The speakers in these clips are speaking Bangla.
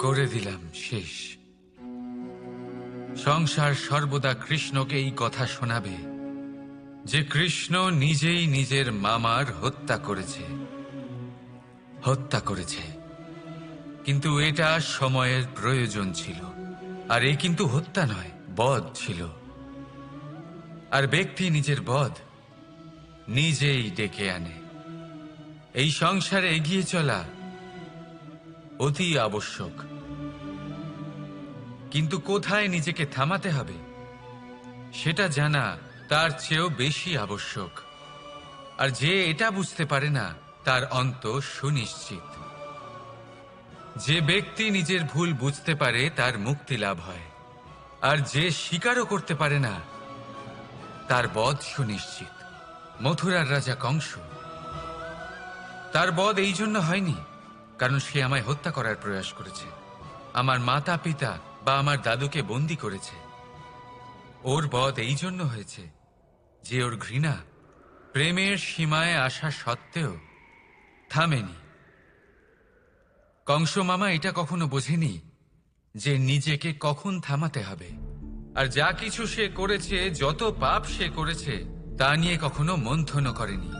করে দিলাম শেষ। সংসার সর্বদা কৃষ্ণকে এই কথা শোনাবে যে কৃষ্ণ নিজেই নিজের মামার হত্যা করেছে। কিন্তু এটা সময়ের প্রয়োজন ছিল। আর এই কিন্তু হত্যা নয়, বধ ছিল। আর ব্যক্তি নিজের বধ নিজেই ডেকে আনে। এই সংসারে এগিয়ে চলা অতি আবশ্যক, কিন্তু কোথায় নিজেকে থামাতে হবে সেটা জানা তার চেয়েও বেশি আবশ্যক। আর যে এটা বুঝতে পারে না তার অন্ত সুনিশ্চিত। যে ব্যক্তি নিজের ভুল বুঝতে পারে তার মুক্তি লাভ হয়, আর যে স্বীকারও করতে পারে না তার বধ সুনিশ্চিত। মথুরার রাজা কংস, তার বধ এই জন্য হয়নি কারণ সে আমায় হত্যা করার প্রয়াস করেছে, আমার মাতা পিতা বা আমার দাদুকে বন্দী করেছে। ওর বধ এই জন্য হয়েছে যে ওর ঘৃণা প্রেমের সীমায় আসা সত্ত্বেও থামেনি। কংস মামা এটা কখনো বোঝেনি যে নিজেকে কখন থামাতে হবে। আর যা কিছু সে করেছে, যত পাপ সে করেছে, তা নিয়ে কখনো মন্থনও করেনি।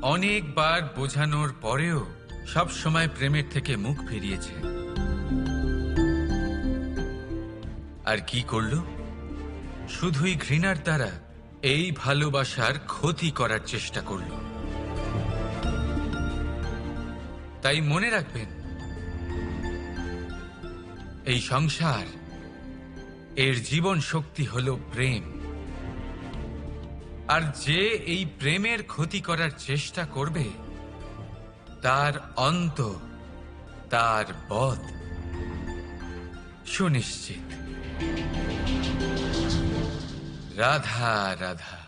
অনেকবার বোঝানোর পরেও সব সময় প্রেমের থেকে মুখ ফিরিয়েছে। আর কি করল? শুধুই ঘৃণার দ্বারা এই ভালোবাসার ক্ষতি করার চেষ্টা করল। তাই মনে রাখবেন, এই সংসার এর জীবন শক্তি হল প্রেম। আর যে এই প্রেমের ক্ষতি করার চেষ্টা করবে তার অন্ত, তার বধ সুনিশ্চিত। রাধা রাধা।